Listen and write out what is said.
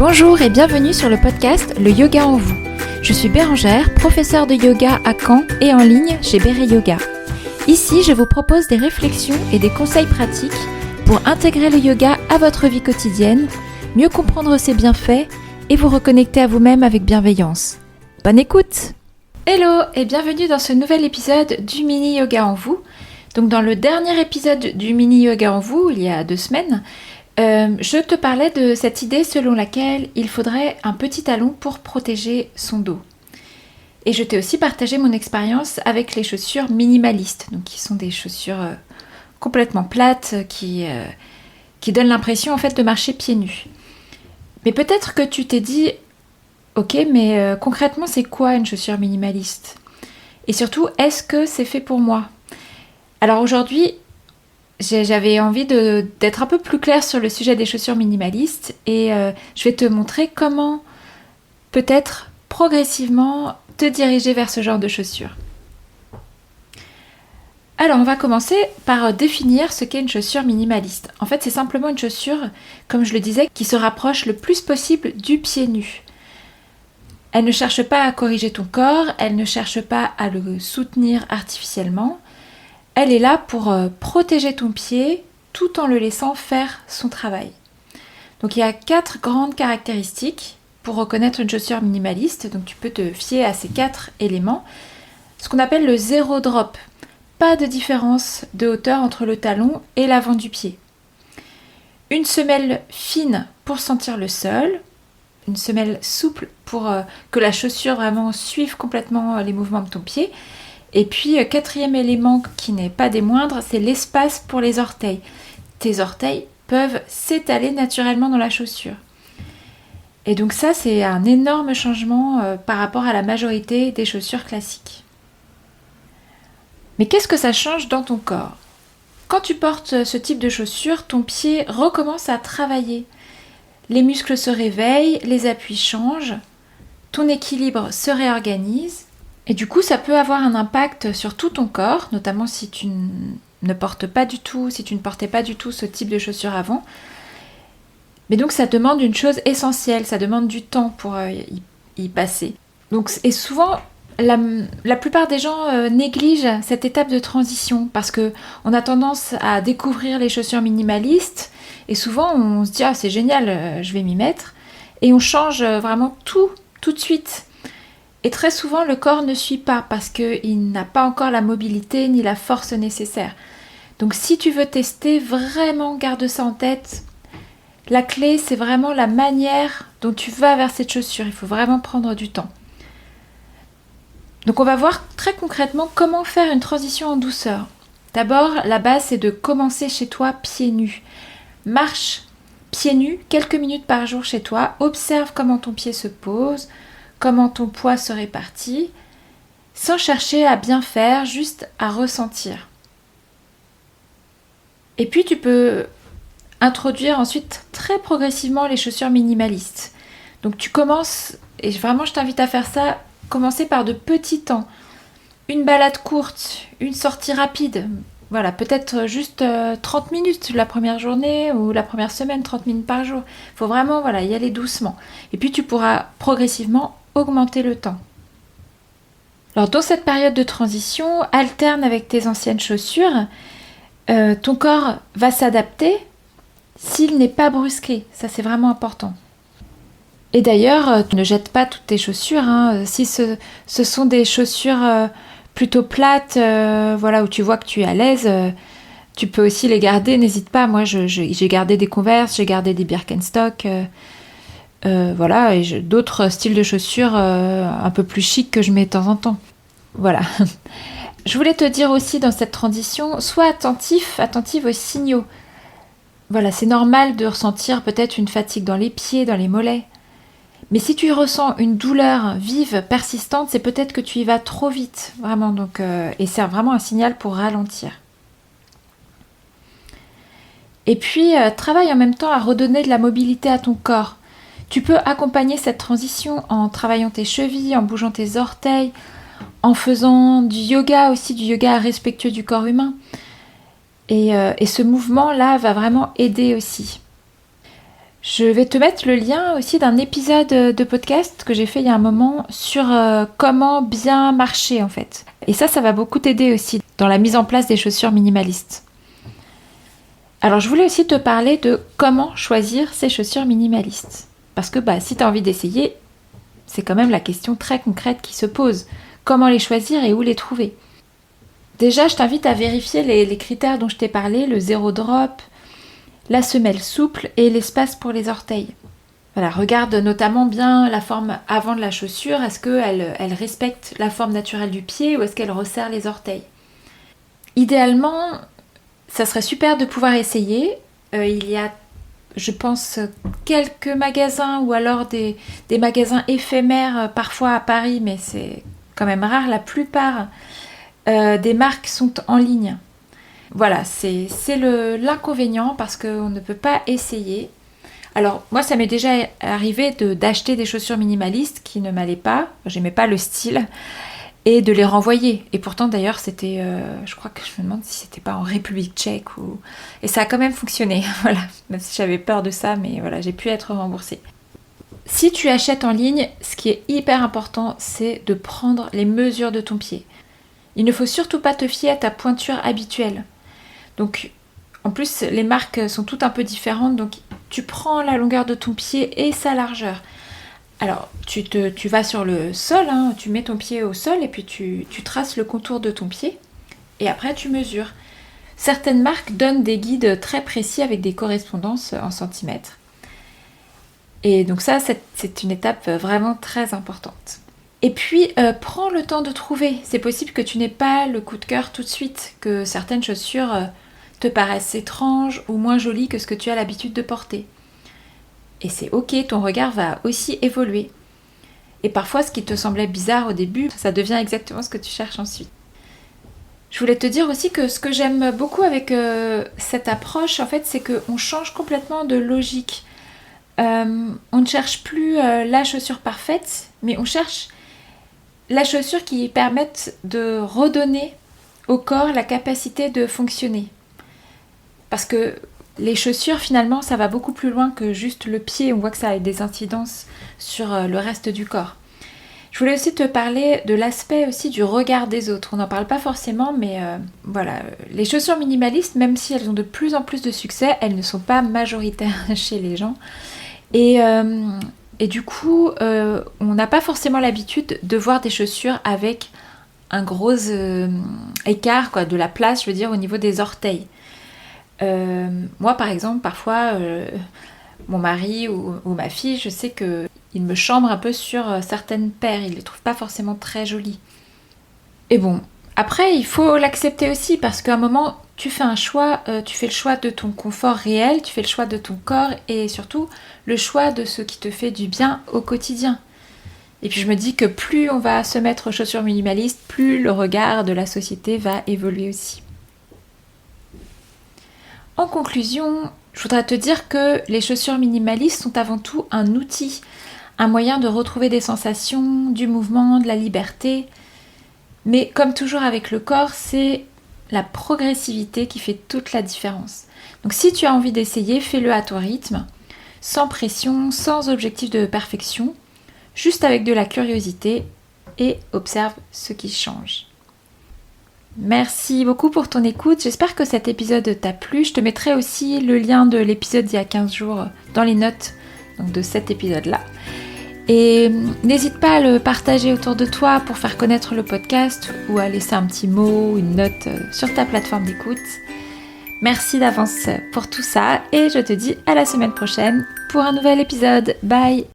Bonjour et bienvenue sur le podcast Le Yoga en vous. Je suis Bérangère, professeure de yoga à Caen et en ligne chez Béré Yoga. Ici, je vous propose des réflexions et des conseils pratiques pour intégrer le yoga à votre vie quotidienne, mieux comprendre ses bienfaits et vous reconnecter à vous-même avec bienveillance. Bonne écoute! Hello et bienvenue dans ce nouvel épisode du Mini Yoga en vous. Donc dans le dernier épisode du Mini Yoga en vous, il y a 2 semaines, je te parlais de cette idée selon laquelle il faudrait un petit talon pour protéger son dos. Et je t'ai aussi partagé mon expérience avec les chaussures minimalistes, donc qui sont des chaussures complètement plates, qui donnent l'impression en fait de marcher pieds nus. Mais peut-être que tu t'es dit, ok, mais concrètement c'est quoi une chaussure minimaliste ? Et surtout, est-ce que c'est fait pour moi ? Alors aujourd'hui, j'avais envie d'être un peu plus claire sur le sujet des chaussures minimalistes et je vais te montrer comment peut-être progressivement te diriger vers ce genre de chaussures. Alors on va commencer par définir ce qu'est une chaussure minimaliste. En fait c'est simplement une chaussure, comme je le disais, qui se rapproche le plus possible du pied nu. Elle ne cherche pas à corriger ton corps, elle ne cherche pas à le soutenir artificiellement. Elle est là pour protéger ton pied tout en le laissant faire son travail. Donc il y a 4 grandes caractéristiques pour reconnaître une chaussure minimaliste. Donc tu peux te fier à ces 4 éléments. Ce qu'on appelle le zéro drop. Pas de différence de hauteur entre le talon et l'avant du pied. Une semelle fine pour sentir le sol. Une semelle souple pour que la chaussure vraiment suive complètement les mouvements de ton pied. Et puis, 4e élément qui n'est pas des moindres, c'est l'espace pour les orteils. Tes orteils peuvent s'étaler naturellement dans la chaussure. Et donc ça, c'est un énorme changement par rapport à la majorité des chaussures classiques. Mais qu'est-ce que ça change dans ton corps ? Quand tu portes ce type de chaussures, ton pied recommence à travailler. Les muscles se réveillent, les appuis changent, ton équilibre se réorganise. Et du coup, ça peut avoir un impact sur tout ton corps, notamment si tu ne portais pas du tout ce type de chaussures avant. Mais donc, ça demande une chose essentielle, ça demande du temps pour y passer. Donc, et souvent, la plupart des gens négligent cette étape de transition parce qu'on a tendance à découvrir les chaussures minimalistes et souvent, on se dit « Ah, c'est génial, je vais m'y mettre » et on change vraiment tout de suite. Et très souvent, le corps ne suit pas parce qu'il n'a pas encore la mobilité ni la force nécessaire. Donc si tu veux tester, vraiment garde ça en tête. La clé, c'est vraiment la manière dont tu vas vers cette chaussure. Il faut vraiment prendre du temps. Donc on va voir très concrètement comment faire une transition en douceur. D'abord, la base, c'est de commencer chez toi pieds nus. Marche pieds nus quelques minutes par jour chez toi. Observe comment ton pied se pose, comment ton poids se répartit, sans chercher à bien faire, juste à ressentir. Et puis tu peux introduire ensuite très progressivement les chaussures minimalistes. Donc tu commences, et vraiment je t'invite à faire ça, commencer par de petits temps. Une balade courte, une sortie rapide, voilà, peut-être juste 30 minutes la première journée ou la première semaine, 30 minutes par jour. Il faut vraiment y aller doucement. Et puis tu pourras progressivement augmenter le temps. Alors dans cette période de transition, alterne avec tes anciennes chaussures. Ton corps va s'adapter s'il n'est pas brusqué. Ça, c'est vraiment important. Et d'ailleurs, ne jette pas toutes tes chaussures. Si ce sont des chaussures plutôt plates, où tu vois que tu es à l'aise, tu peux aussi les garder. N'hésite pas. Moi, j'ai gardé des Converse, j'ai gardé des Birkenstock. Et d'autres styles de chaussures un peu plus chic que je mets de temps en temps. Voilà. Je voulais te dire aussi dans cette transition, sois attentive aux signaux. Voilà, c'est normal de ressentir peut-être une fatigue dans les pieds, dans les mollets. Mais si tu ressens une douleur vive, persistante, c'est peut-être que tu y vas trop vite, vraiment. Donc, et c'est vraiment un signal pour ralentir. Et puis, travaille en même temps à redonner de la mobilité à ton corps. Tu peux accompagner cette transition en travaillant tes chevilles, en bougeant tes orteils, en faisant du yoga aussi, du yoga respectueux du corps humain. Et ce mouvement-là va vraiment aider aussi. Je vais te mettre le lien aussi d'un épisode de podcast que j'ai fait il y a un moment sur comment bien marcher en fait. Et ça va beaucoup t'aider aussi dans la mise en place des chaussures minimalistes. Alors je voulais aussi te parler de comment choisir ces chaussures minimalistes. Parce que si tu as envie d'essayer, c'est quand même la question très concrète qui se pose. Comment les choisir et où les trouver? Déjà, je t'invite à vérifier les critères dont je t'ai parlé, le zéro drop, la semelle souple et l'espace pour les orteils. Voilà, regarde notamment bien la forme avant de la chaussure. Est-ce qu'elle respecte la forme naturelle du pied ou est-ce qu'elle resserre les orteils? Idéalement, ça serait super de pouvoir essayer. Il y a, je pense, quelques magasins ou alors des magasins éphémères parfois à Paris, mais c'est quand même rare. La plupart des marques sont en ligne. Voilà, c'est l'inconvénient parce qu'on ne peut pas essayer. Alors, moi, ça m'est déjà arrivé d'acheter des chaussures minimalistes qui ne m'allaient pas, j'aimais pas le style, et de les renvoyer. Et pourtant, d'ailleurs, c'était, je crois que je me demande si c'était pas en République tchèque ou... Et ça a quand même fonctionné, voilà. Même si j'avais peur de ça, mais voilà, j'ai pu être remboursée. Si tu achètes en ligne, ce qui est hyper important, c'est de prendre les mesures de ton pied. Il ne faut surtout pas te fier à ta pointure habituelle. Donc, en plus, les marques sont toutes un peu différentes, donc tu prends la longueur de ton pied et sa largeur. Alors, tu vas sur le sol, tu mets ton pied au sol et puis tu traces le contour de ton pied et après tu mesures. Certaines marques donnent des guides très précis avec des correspondances en centimètres. Et donc ça, c'est une étape vraiment très importante. Et puis, prends le temps de trouver. C'est possible que tu n'aies pas le coup de cœur tout de suite, que certaines chaussures te paraissent étranges ou moins jolies que ce que tu as l'habitude de porter. Et c'est ok, ton regard va aussi évoluer. Et parfois, ce qui te semblait bizarre au début, ça devient exactement ce que tu cherches ensuite. Je voulais te dire aussi que ce que j'aime beaucoup avec cette approche, en fait, c'est qu'on change complètement de logique. On ne cherche plus la chaussure parfaite, mais on cherche la chaussure qui permette de redonner au corps la capacité de fonctionner. Parce que les chaussures, finalement, ça va beaucoup plus loin que juste le pied. On voit que ça a des incidences sur le reste du corps. Je voulais aussi te parler de l'aspect aussi du regard des autres. On n'en parle pas forcément, mais voilà. Les chaussures minimalistes, même si elles ont de plus en plus de succès, elles ne sont pas majoritaires chez les gens. Et du coup, on n'a pas forcément l'habitude de voir des chaussures avec un gros écart, quoi, de la place, je veux dire, au niveau des orteils. Moi, par exemple, parfois, mon mari ou ma fille, je sais qu'il me chambre un peu sur certaines paires. Il ne les trouve pas forcément très jolies. Et bon, après, il faut l'accepter aussi parce qu'à un moment, tu fais un choix, tu fais le choix de ton confort réel, tu fais le choix de ton corps et surtout le choix de ce qui te fait du bien au quotidien. Et puis je me dis que plus on va se mettre aux chaussures minimalistes, plus le regard de la société va évoluer aussi. En conclusion, je voudrais te dire que les chaussures minimalistes sont avant tout un outil, un moyen de retrouver des sensations, du mouvement, de la liberté. Mais comme toujours avec le corps, c'est la progressivité qui fait toute la différence. Donc si tu as envie d'essayer, fais-le à ton rythme, sans pression, sans objectif de perfection, juste avec de la curiosité et observe ce qui change. Merci beaucoup pour ton écoute, j'espère que cet épisode t'a plu. Je te mettrai aussi le lien de l'épisode d'il y a 15 jours dans les notes donc de cet épisode-là. Et n'hésite pas à le partager autour de toi pour faire connaître le podcast ou à laisser un petit mot, une note sur ta plateforme d'écoute. Merci d'avance pour tout ça et je te dis à la semaine prochaine pour un nouvel épisode. Bye!